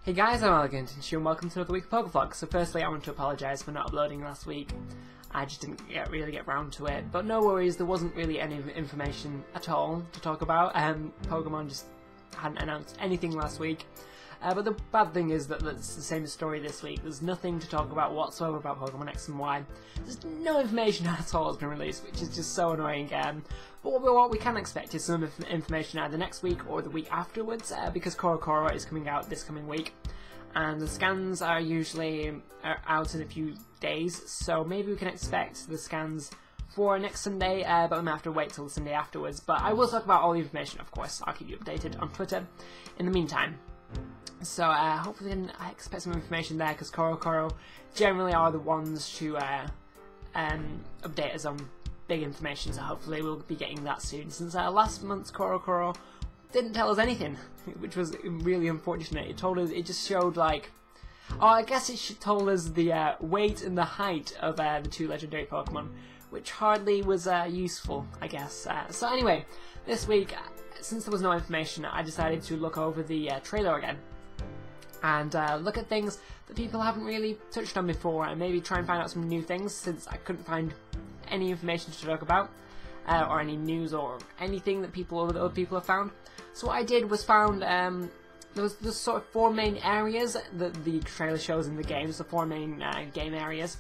Hey guys, I'm Elegant and welcome to another week of Pokevlog. So firstly, I want to apologise for not uploading last week. I just didn't really get round to it, but no worries, there wasn't really any information at all to talk about. Pokemon just hadn't announced anything last week. But the bad thing is that it's the same story this week. There's nothing to talk about whatsoever about Pokemon X and Y. There's no information at all has been released, which is just so annoying. But what we can expect is some information either next week or the week afterwards, because Coro is coming out this coming week. And the scans are usually out in a few days, so maybe we can expect the scans for next Sunday, but we might have to wait till the Sunday afterwards. But I will talk about all the information, of course. I'll keep you updated on Twitter in the meantime. So hopefully I expect some information there, because Coro generally are the ones to update us on big information, so hopefully we'll be getting that soon, since last month's Coro didn't tell us anything, which was really unfortunate. It just showed like, I guess it told us the weight and the height of the two legendary Pokemon, which hardly was useful, I guess. So anyway, this week, since there was no information, I decided to look over the trailer again and look at things that people haven't really touched on before, and maybe try and find out some new things, since I couldn't find any information to talk about, or any news or anything that other people have found. So what I did was found there was sort of four main areas that the trailer shows in the game, so four main game areas,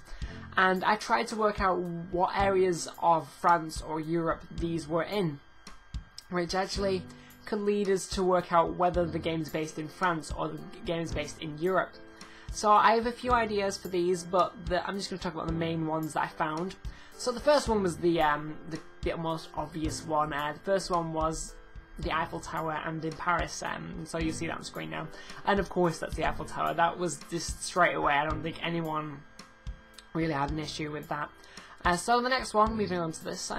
and I tried to work out what areas of France or Europe these were in, which actually could lead us to work out whether the game's based in France or the game's based in Europe. So I have a few ideas for these, but I'm just going to talk about the main ones that I found. So the first one was the most obvious one. The first one was the Eiffel Tower and in Paris, so you see that on screen now. And of course that's the Eiffel Tower. That was just straight away. I don't think anyone really had an issue with that. So the next one, moving on to this,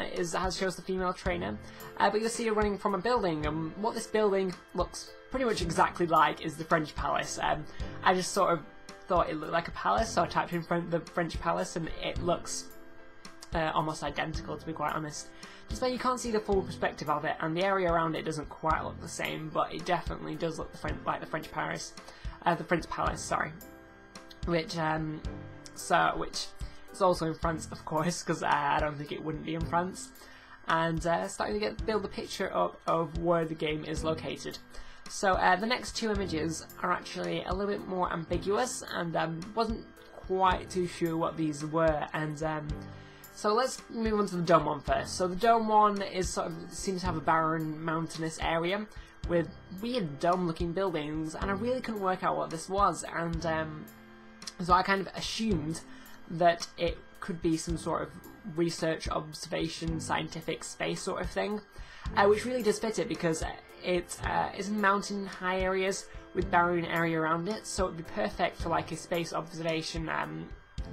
shows the female trainer, but you'll see her running from a building, and what this building looks pretty much exactly like is the French Palace. I just sort of thought it looked like a palace, so I typed in the French Palace, and it looks almost identical, to be quite honest. Just that you can't see the full perspective of it, and the area around it doesn't quite look the same, but it definitely does look like the French Palace, sorry, which is also in France, of course, because I don't think it wouldn't be in France. And starting to build the picture up of where the game is located. So the next two images are actually a little bit more ambiguous, and wasn't quite too sure what these were. And so let's move on to the dome one first. So the dome one seems to have a barren, mountainous area with weird dome-looking buildings, and I really couldn't work out what this was. And so I kind of assumed that it could be some sort of research, observation, scientific space sort of thing, which really does fit it, because it is in mountain high areas with barren area around it, so it would be perfect for like a space observation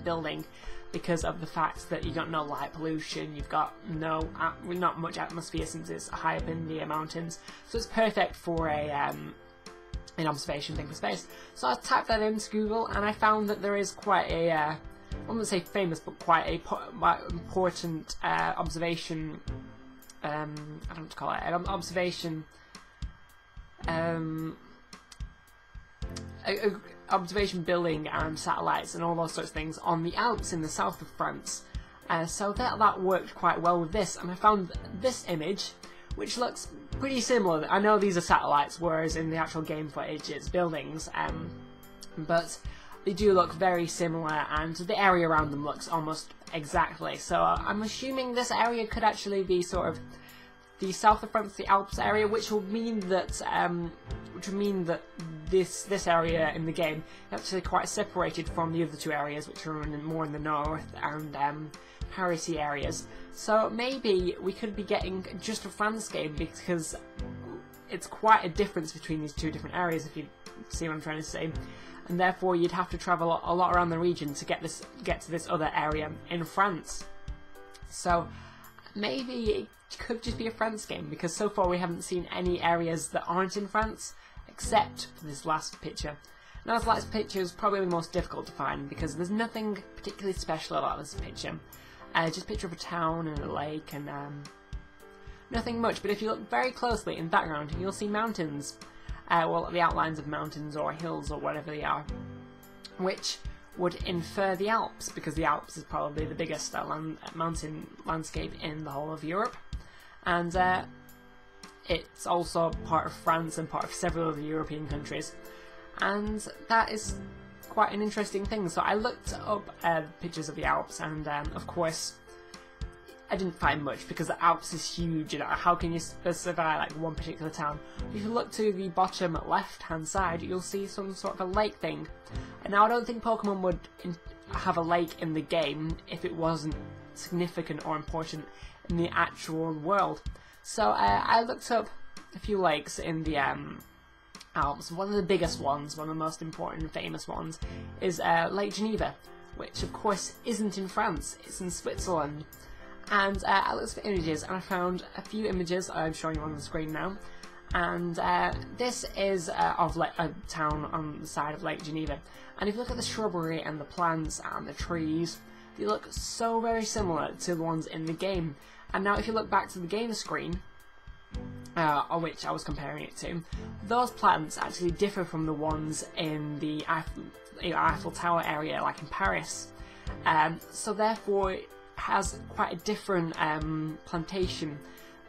building, because of the fact that you've got no light pollution, you've got not much atmosphere since it's high up in the mountains, so it's perfect for an observation thing for space. So I typed that into Google, and I found that there is quite a I wouldn't say famous, but quite a important observation. I don't know what to call it. An observation. Observation building and satellites and all those sorts of things on the Alps in the south of France. So that worked quite well with this, and I found this image, which looks pretty similar. I know these are satellites, whereas in the actual game footage it's buildings, but they do look very similar, and the area around them looks almost exactly. So I'm assuming this area could actually be sort of the south of France, the Alps area, which will mean that this area in the game is actually quite separated from the other two areas, which are more in the north and Paris-y areas. So maybe we could be getting just a France game, because it's quite a difference between these two different areas, if you see what I'm trying to say. And therefore you'd have to travel a lot around the region to get to this other area in France. So maybe it could just be a France game, because so far we haven't seen any areas that aren't in France, except for this last picture. Now this last picture is probably the most difficult to find, because there's nothing particularly special about this picture. Just a picture of a town and a lake, and nothing much. But if you look very closely in the background, you'll see mountains. well, the outlines of mountains or hills or whatever they are, which would infer the Alps, because the Alps is probably the biggest mountain landscape in the whole of Europe, and it's also part of France and part of several other European countries, and that is quite an interesting thing. So I looked up pictures of the Alps, and of course I didn't find much, because the Alps is huge, and how can you specify like one particular town? If you look to the bottom left hand side, you'll see some sort of a lake thing. And now I don't think Pokemon would have a lake in the game if it wasn't significant or important in the actual world. So I looked up a few lakes in the Alps. One of the biggest ones, one of the most important and famous ones, is Lake Geneva, which of course isn't in France, it's in Switzerland. And I looked for images, and I found a few images I'm showing you on the screen now. And this is of a town on the side of Lake Geneva. And if you look at the shrubbery and the plants and the trees, they look so very similar to the ones in the game. And now if you look back to the game screen, on which I was comparing it to, those plants actually differ from the ones in the Eiffel Tower area, like in Paris. So therefore it has quite a different plantation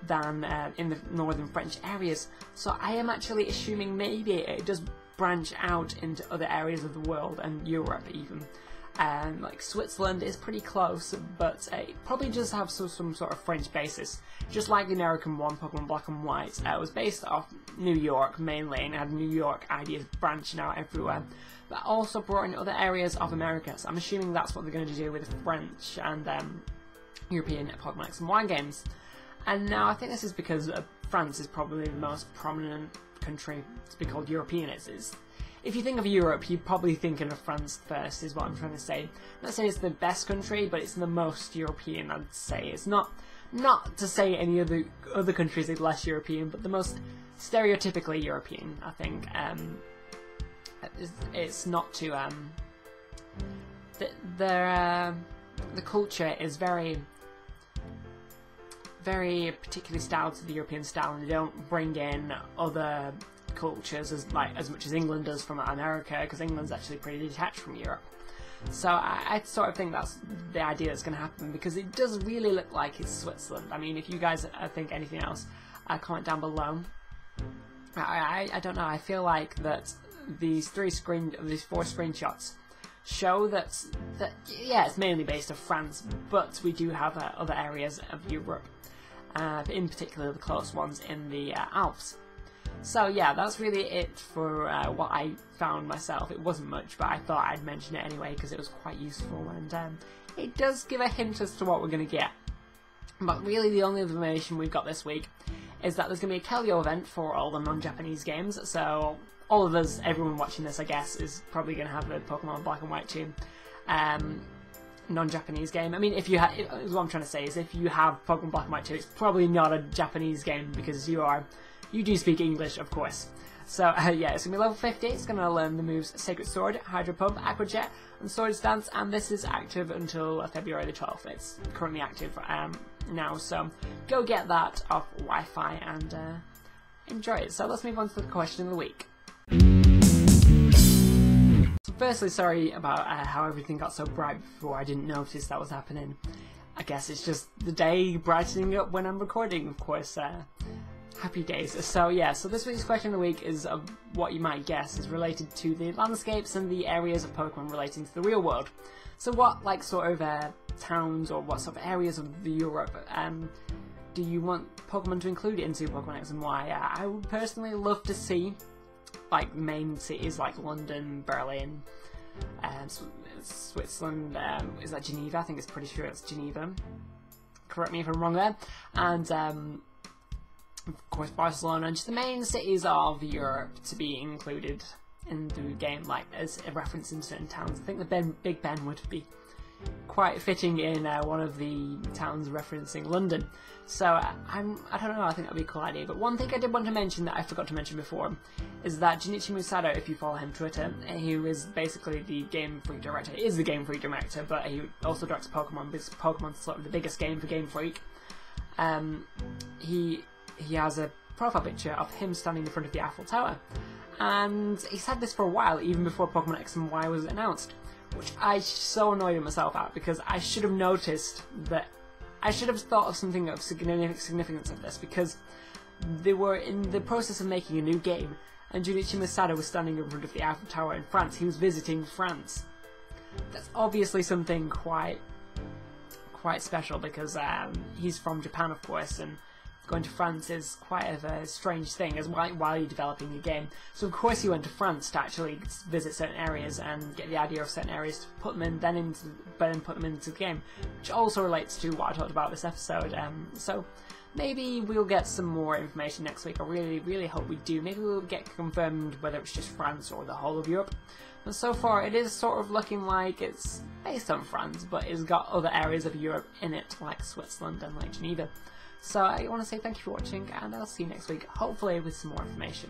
than in the northern French areas. So I am actually assuming maybe it does branch out into other areas of the world, and Europe even. Like Switzerland is pretty close, but it probably does have some sort of French basis. Just like the American one, Pokemon Black and White, was based off New York mainly, and had New York ideas branching out everywhere, but also brought in other areas of America. So I'm assuming that's what they're going to do with French and European Pokemon X and Y games. And now I think this is because France is probably the most prominent country to be called European. If you think of Europe, you're probably thinking of France first, is what I'm trying to say. I'm not saying it's the best country, but it's the most European, I'd say. It's not to say any other countries are less European, but the most stereotypically European, I think. It's not too the culture is very particularly styled to the European style, and they don't bring in other cultures as much as England does from America, because England's actually pretty detached from Europe. So I sort of think that's the idea that's going to happen, because it does really look like it's Switzerland. I mean, if you guys think anything else, comment down below. I don't know, I feel like that these four screenshots show that yeah, it's mainly based off France, but we do have other areas of Europe, in particular the close ones in the Alps. So yeah, that's really it for what I found myself. It wasn't much, but I thought I'd mention it anyway because it was quite useful, and it does give a hint as to what we're going to get. But really the only information we've got this week is that there's going to be a Kellyo event for all the non-Japanese games, so all of us, everyone watching this I guess, is probably going to have a Pokemon Black and White 2 non-Japanese game. I mean, if you what I'm trying to say is if you have Pokemon Black and White 2, it's probably not a Japanese game because you do speak English, of course. So yeah, it's going to be level 50, it's going to learn the moves Sacred Sword, Hydro Pump, Aqua Jet, and Swords Dance, and this is active until February the 12th. It's currently active now, so go get that off Wi-Fi and enjoy it. So let's move on to the question of the week. So firstly, sorry about how everything got so bright before. I didn't notice that was happening. I guess it's just the day brightening up when I'm recording, of course. Happy days. So yeah, so this week's question of the week is what you might guess is related to the landscapes and the areas of Pokemon relating to the real world. So what sort of towns or what sort of areas of Europe do you want Pokemon to include into Pokemon X and Y? I would personally love to see main cities like London, Berlin, Switzerland, is that Geneva? I think it's pretty sure it's Geneva. Correct me if I'm wrong there. And of course Barcelona, and just the main cities of Europe to be included in the game, as a reference in certain towns. I think the Big Ben would be quite fitting in one of the towns referencing London. So I don't know, I think that'd be a cool idea. But one thing I did want to mention that I forgot to mention before is that Junichi Musato, if you follow him on Twitter, he is basically the Game Freak director. He is the Game Freak director, but he also directs Pokemon, because Pokemon's sort of the biggest game for Game Freak. He has a profile picture of him standing in front of the Eiffel Tower, and he's had this for a while, even before Pokemon X and Y was announced, which I so annoyed myself at, because I should have noticed that, I should have thought of something of significance of this, because they were in the process of making a new game, and Junichi Masada was standing in front of the Eiffel Tower in France. He was visiting France. That's obviously something quite special, because he's from Japan, of course, and going to France is quite a strange thing as while you're developing a game. So of course he went to France to actually visit certain areas and get the idea of certain areas to put them in, then put them into the game, which also relates to what I talked about this episode. So maybe we'll get some more information next week. I really hope we do. Maybe we'll get confirmed whether it's just France or the whole of Europe. But so far it is sort of looking like it's based on France, but it's got other areas of Europe in it, like Switzerland and like Geneva. So I want to say thank you for watching, and I'll see you next week, hopefully with some more information.